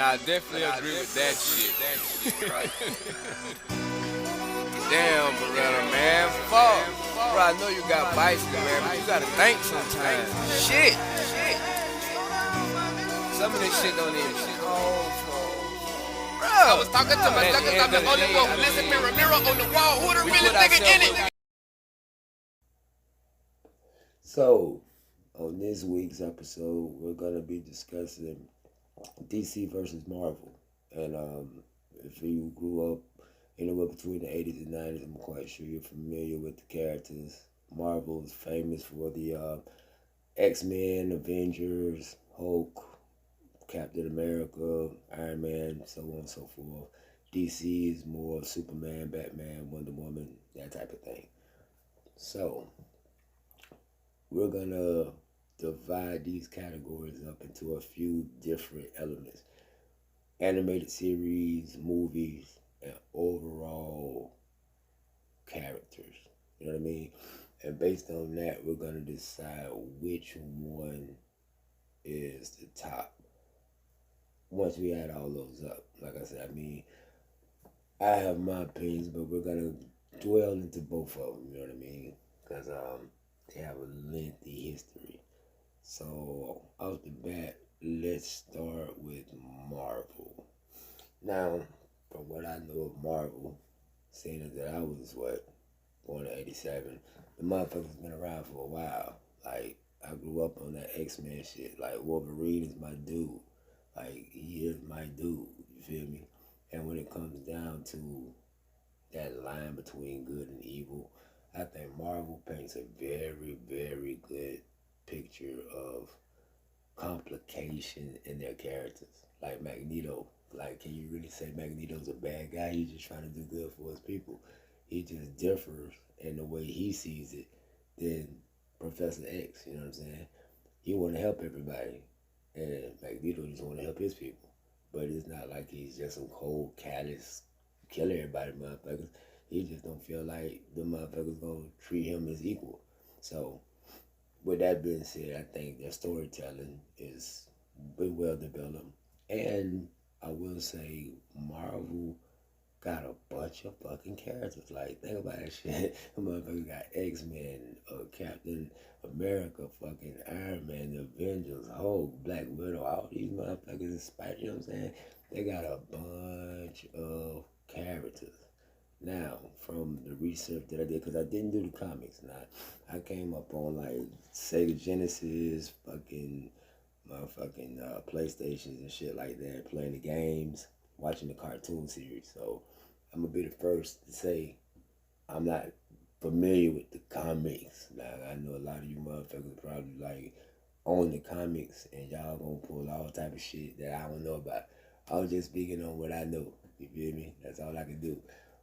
I definitely agree with that shit. Damn, Beretta, man. Fuck. Bro, I know you got vices, man, but you gotta think sometimes. Shit. Some of this shit don't even call for. Bro, I was talking to my suckers, I'm the only one who listen mirror on the wall. Who the really nigga in it? So, on this week's episode, we're going to be discussing DC versus Marvel. And if you grew up anywhere between the 80s and 90s, I'm quite sure you're familiar with the characters. Marvel is famous for the X-Men, Avengers, Hulk, Captain America, Iron Man, so on and so forth. DC is more Superman, Batman, Wonder Woman, that type of thing. So, we're gonna divide these categories up into a few different elements: animated series, movies, and overall characters. You know what I mean? And based on that, we're gonna decide which one is the top. Once we add all those up, like I said, I have my opinions, but we're gonna dwell into both of them. You know what I mean? Because they have a lengthy history. So off the bat, let's start with Marvel. Now, from what I know of Marvel, seeing as that I was born in '87, the motherfucker's been around for a while. Like, I grew up on that X-Men shit. Like, Wolverine is my dude. Like, he is my dude. You feel me? And when it comes down to that line between good and evil, I think Marvel paints a very, very good picture of complication in their characters. Like Magneto. Like, can you really say Magneto's a bad guy? He's just trying to do good for his people. He just differs in the way he sees it than Professor X. You know what I'm saying? He want to help everybody, and Magneto just want to help his people. But it's not like he's just some cold, callous, kill everybody motherfuckers. He just don't feel like the motherfuckers gonna treat him as equal. So, with that being said, I think their storytelling is well developed. And I will say, Marvel got a bunch of fucking characters. Like, think about that shit. The motherfucker got X-Men, Captain America, fucking Iron Man, the Avengers, Hulk, Black Widow, all these motherfuckers in spite, you know what I'm saying? They got a bunch of characters. Now, from the research that I did, because I didn't do the comics, I came up on like Sega Genesis, fucking motherfucking PlayStations and shit like that, playing the games, watching the cartoon series. So I'm gonna be the first to say I'm not familiar with the comics. Like, I know a lot of you motherfuckers probably like own the comics and y'all gonna pull all type of shit that I don't know about. I was just speaking on what I know. You feel me? That's all I can do.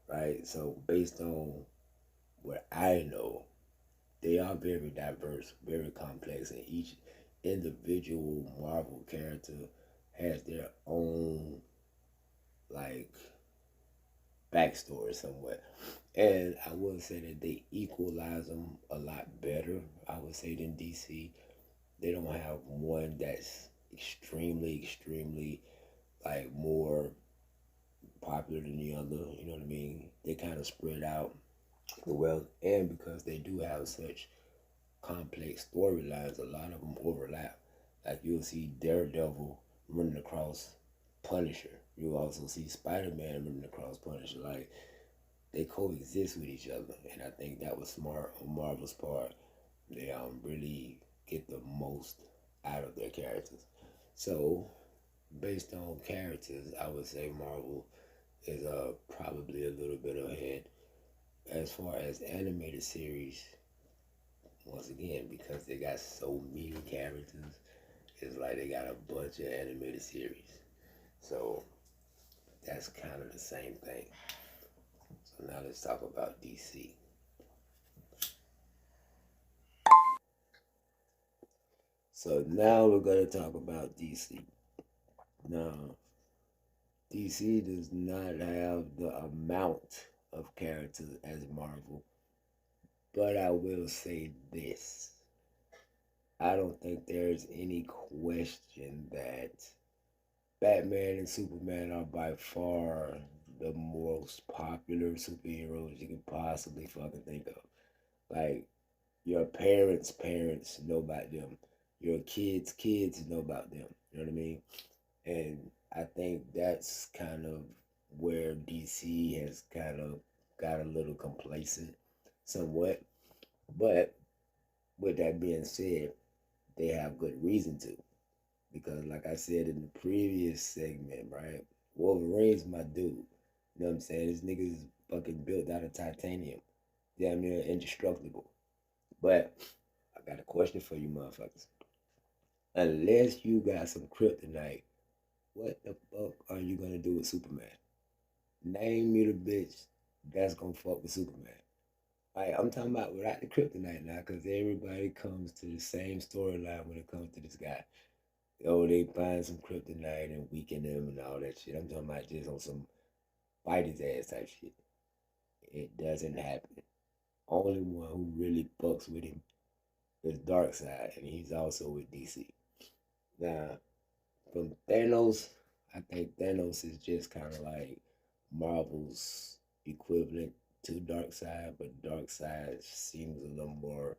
Right? So based on what I know, they are very diverse, very complex, and each individual Marvel character has their own like backstory somewhat. And I would say that they equalize them a lot better, I would say, than DC. They don't have one that's extremely like more popular than the other. You know what I mean? They kind of spread out well, and because they do have such complex storylines, a lot of them overlap. Like, you'll see Daredevil running across Punisher. You'll also see Spider-Man running across Punisher. Like, they coexist with each other, and I think that was smart on Marvel's part. They really get the most out of their characters. So, based on characters, I would say Marvel is probably a little bit ahead. As far as animated series, once again, because they got so many characters, it's like they got a bunch of animated series. So that's kind of the same thing. So now let's talk about DC. So now we're going to talk about DC. Now, DC does not have the amount of characters as Marvel, but I will say this. I don't think there's any question that Batman and Superman are by far the most popular superheroes you can possibly fucking think of. Like your parents know about them. Your kids know about them. You know what I mean? And I think that's kind of where DC has kind of got a little complacent somewhat. But with that being said, they have good reason to. Because like I said in the previous segment, right? Wolverine's my dude. You know what I'm saying? This nigga's fucking built out of titanium. Damn near indestructible. But I got a question for you motherfuckers. Unless you got some kryptonite, what the fuck are you gonna do with Superman? Name me the bitch that's gonna fuck with Superman. Like, I'm talking about without the kryptonite now, because everybody comes to the same storyline when it comes to this guy. Oh, they find some kryptonite and weaken him and all that shit. I'm talking about just on some fight his ass type shit. It doesn't happen. Only one who really fucks with him is Darkseid, and he's also with DC. Now, from Thanos, I think Thanos is just kind of like Marvel's equivalent to Darkseid, but Darkseid seems a little more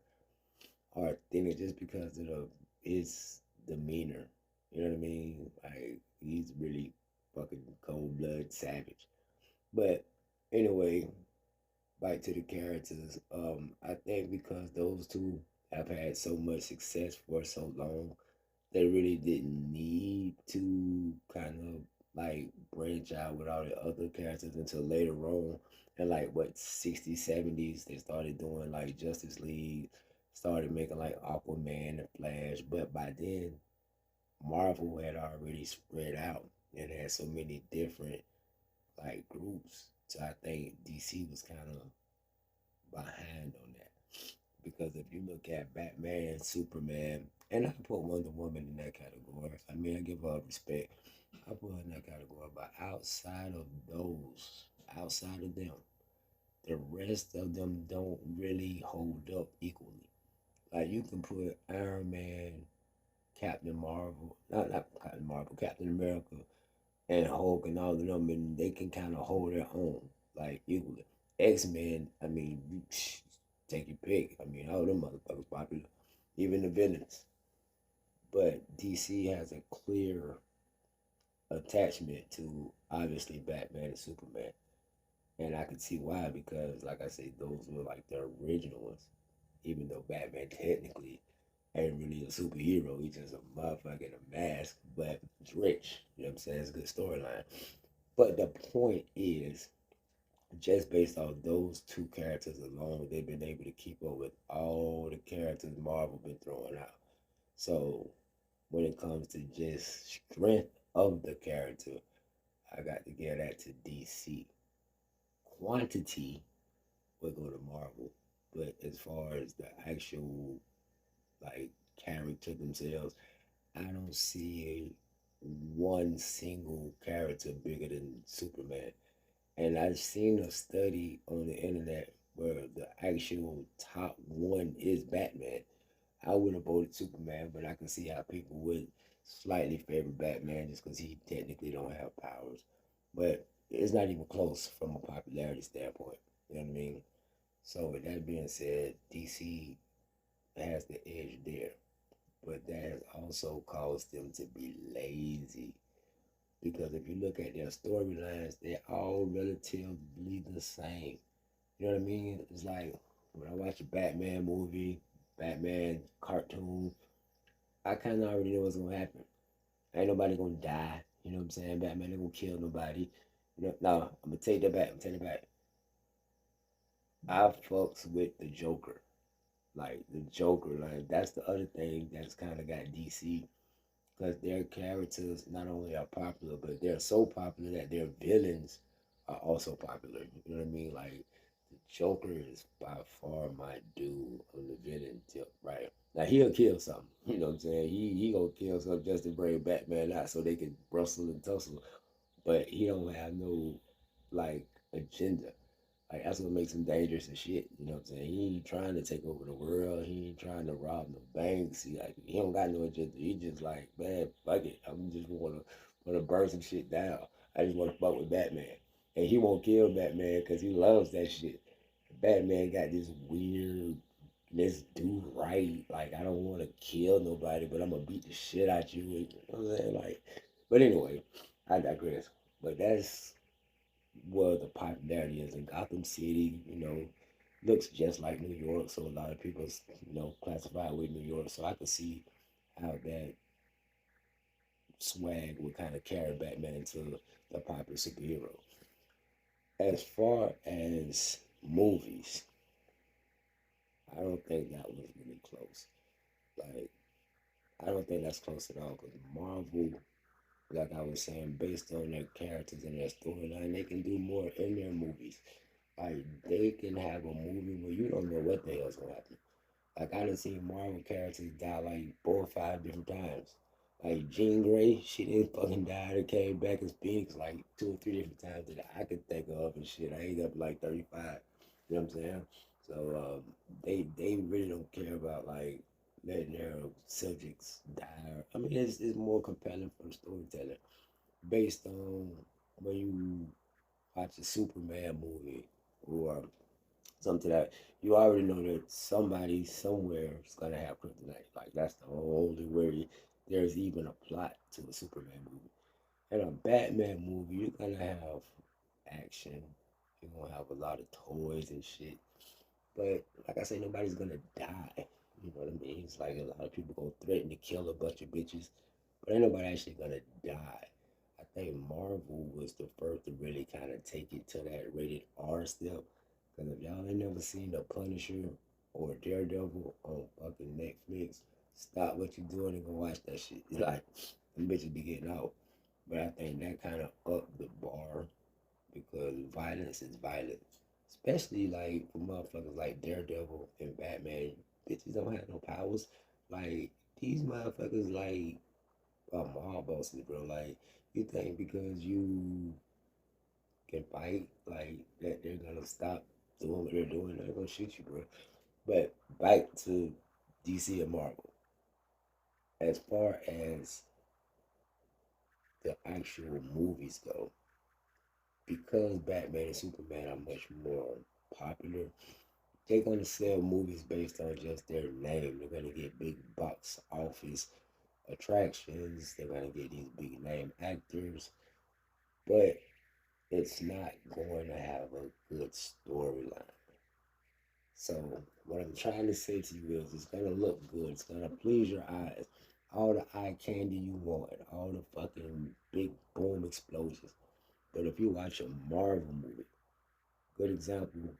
authentic just because of his demeanor. You know what I mean? Like he's really fucking cold blood savage. But anyway, back to the characters. I think because those two have had so much success for so long, they really didn't need to kind of like branch out with all the other characters until later on. And like what 60s, 70s, they started doing like Justice League, started making like Aquaman and Flash. But by then, Marvel had already spread out and had so many different like groups. So I think DC was kind of behind on that. Because if you look at Batman, Superman, and I put Wonder Woman in that category. I mean, I give her respect. I put her in that category. But outside of them, the rest of them don't really hold up equally. Like you can put Iron Man, Captain Marvel, not Captain Marvel, Captain America, and Hulk and all of them, and they can kind of hold their own, like equally. X-Men, I mean, take your pick. I mean, all them motherfuckers popular, even the villains. But DC has a clear attachment to obviously Batman and Superman, and I can see why because, like I say, those were like the original ones. Even though Batman technically ain't really a superhero, he's just a motherfucker in a mask, but it's rich. You know what I'm saying? It's a good storyline. But the point is, just based off those two characters alone, they've been able to keep up with all the characters Marvel been throwing out. So when it comes to just strength of the character, I got to give that to DC. Quantity would go to Marvel, but as far as the actual like character themselves, I don't see one single character bigger than Superman. And I've seen a study on the internet where the actual top one is Batman. I would have voted Superman, but I can see how people would slightly favor Batman just because he technically don't have powers. But it's not even close from a popularity standpoint. You know what I mean? So with that being said, DC has the edge there, but that has also caused them to be lazy. Because if you look at their storylines, they're all relatively the same. You know what I mean? It's like when I watch a Batman movie, Batman cartoon, I kind of already know what's gonna happen. Ain't nobody gonna die. You know what I'm saying? Batman ain't gonna kill nobody. You know, no, I'm gonna take that back. I'm taking it back. I fucks with the Joker. Like the Joker, like that's the other thing that's kind of got DC because their characters not only are popular, but they're so popular that their villains are also popular. You know what I mean? Like the Joker is by far my dude on the villain tip, right? Now he'll kill something. You know what I'm saying? He gonna kill something just to bring Batman out so they can rustle and tussle. But he don't have no like agenda. Like that's what makes him dangerous and shit. You know what I'm saying? He ain't trying to take over the world. He ain't trying to rob no banks. He don't got no agenda. He just like, man, fuck it. I'm just wanna want to burn some shit down. I just want to fuck with Batman, and he won't kill Batman because he loves that shit. Batman got this weird, let's do right. Like I don't want to kill nobody, but I'm gonna beat the shit out you. You know what I'm saying? Like, but anyway, I digress. But that's where the popularity is in Gotham City. Looks just like New York, so a lot of people, classify it with New York. So I could see how that swag would kind of carry Batman into the popular superhero. As far as movies, I don't think that was really close. Like, I don't think that's close at all because Marvel, like I was saying, based on their characters and their storyline, they can do more in their movies. Like, they can have a movie where you don't know what the hell's gonna happen. Like I done seen Marvel characters die like 4 or 5 different times. Like Jean Grey, she didn't fucking die and came back as Phoenix like 2 or 3 different times that I could think of and shit. I ain't up like 35. You know what I'm saying? So they really don't care about like letting their subjects die. I mean it's more compelling for the storyteller based on when you watch a Superman movie or something that you already know that somebody somewhere is gonna have kryptonite. Like that's the only way there's even a plot to a Superman movie. In a Batman movie, you're gonna have action. You're gonna have a lot of toys and shit. But like I say, nobody's gonna die. You know what I mean? It's like a lot of people gonna threaten to kill a bunch of bitches, but ain't nobody actually gonna die. I think Marvel was the first to really kind of take it to that rated R step. Because if y'all ain't never seen The Punisher or Daredevil on fucking Netflix, stop what you doing and go watch that shit. Like, them bitches be getting out. But I think that kind of upped the bar because violence is violence. Especially like for motherfuckers like Daredevil and Batman. Bitches don't have no powers. Like, these motherfuckers, like, mob bosses, bro. Like, you think because you can fight, like, that they're gonna stop doing what they're doing? They're gonna shoot you, bro. But back to DC and Marvel. As far as the actual movies go, because Batman and Superman are much more popular, they're gonna sell movies based on just their name. They're gonna get big box office attractions. They're gonna get these big name actors, but it's not going to have a good storyline. So what I'm trying to say to you is it's gonna look good. It's gonna please your eyes. All the eye candy you want, all the fucking big boom explosions. But if you watch a Marvel movie, good example,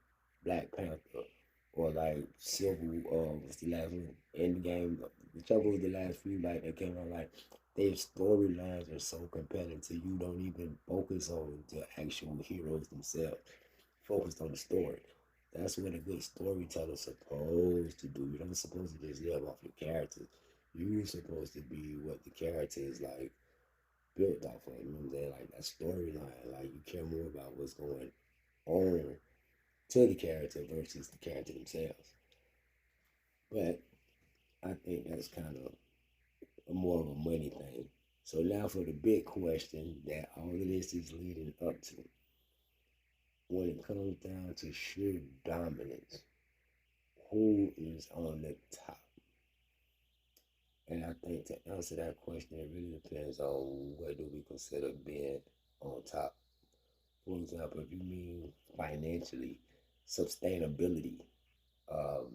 Black Panther, or like Civil, what's the last one? Endgame, whichever was the last few like that came out, like their storylines are so compelling to you don't even focus on the actual heroes themselves. Focused on the story. That's what a good storyteller's supposed to do. You're not supposed to just live off your characters. You're supposed to be what the character is like built off of. You know what I'm saying? Like that storyline. Like you care more about what's going on to the character versus the character themselves. But I think that's kind of more of a money thing. So now for the big question that all of this is leading up to. When it comes down to sheer dominance, who is on the top? And I think to answer that question, it really depends on what do we consider being on top. For example, if you mean financially, sustainability, um,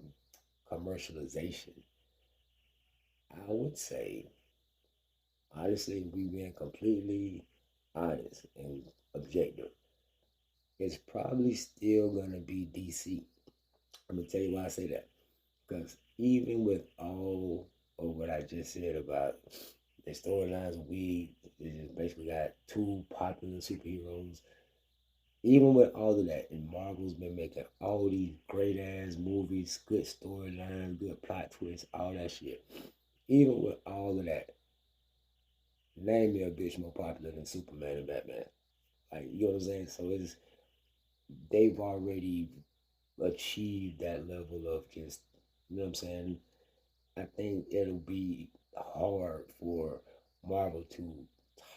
commercialization, I would say, honestly, if we being completely honest and objective, it's probably still gonna be DC. I'm gonna tell you why I say that. Because even with all of what I just said about the storylines, we just basically got two popular superheroes. Even with all of that, and Marvel's been making all these great ass movies, good storylines, good plot twists, all that shit. Even with all of that, name me a bitch more popular than Superman and Batman. Like, you know what I'm saying? So it's they've already achieved that level of just, you know what I'm saying? I think it'll be hard for Marvel to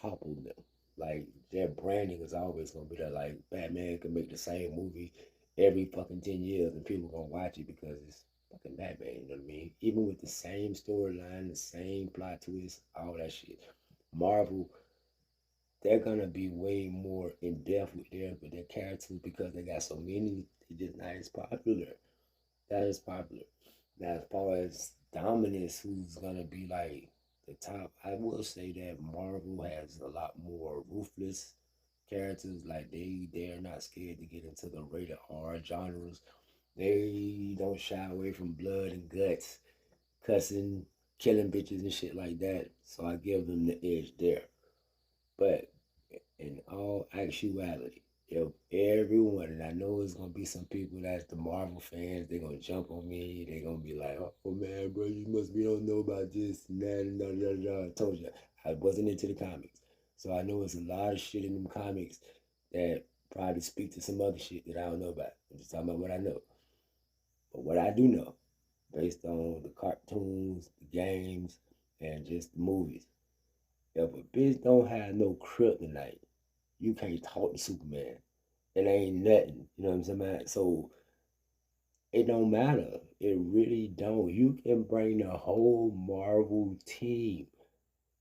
topple them. Like their branding is always gonna be there. Like Batman can make the same movie every fucking 10 years and people gonna watch it because it's fucking Batman. You know what I mean? Even with the same storyline, the same plot twist, all that shit. Marvel, they're gonna be way more in depth with their characters because they got so many. They just not as popular. That is popular. Now, as far as dominance, who's gonna be like the top? I will say that Marvel has a lot more ruthless characters. Like they're not scared to get into the rated R genres. They don't shy away from blood and guts, cussing, killing bitches and shit like that. So I give them the edge there. But in all actuality, if everyone, and I know it's gonna be some people that's the Marvel fans, they're gonna jump on me, they're gonna be like, oh man, bro, you must be don't know about this and that and da. I told you, I wasn't into the comics. So I know it's a lot of shit in them comics that probably speak to some other shit that I don't know about. I'm just talking about what I know. But what I do know, based on the cartoons, the games, and just the movies, if a bitch don't have no kryptonite, you can't talk to Superman. It ain't nothing. You know what I'm saying? Man? So it don't matter. It really don't. You can bring the whole Marvel team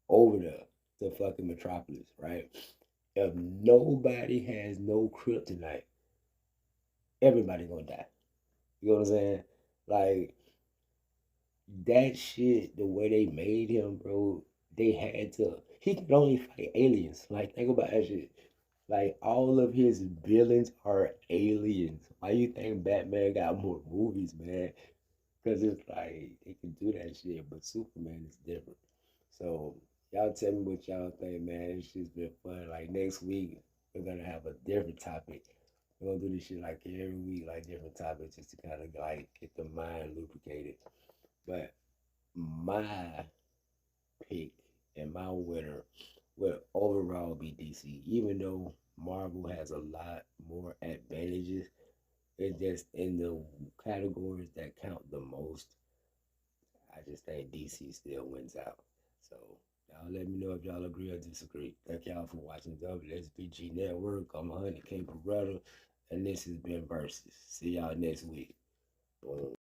over there to fucking Metropolis, right? If nobody has no kryptonite, everybody gonna die. You know what I'm saying? Like that shit, the way they made him, bro, they had to. He could only fight aliens. Like think about that shit. Like all of his villains are aliens. Why you think Batman got more movies, man? Because it's like they can do that shit, but Superman is different. So y'all tell me what y'all think, man. It's just been fun. Like next week we're gonna have a different topic. We're gonna do this shit like every week, like different topics, just to kind of like get the mind lubricated. But my pick and my winner will overall be DC, even though Marvel has a lot more advantages. It's just in the categories that count the most. I just think DC still wins out. So y'all let me know if y'all agree or disagree. Thank y'all for watching S.B.G Network. I'm 100K Brother, and this has been Versus. See y'all next week. Boom.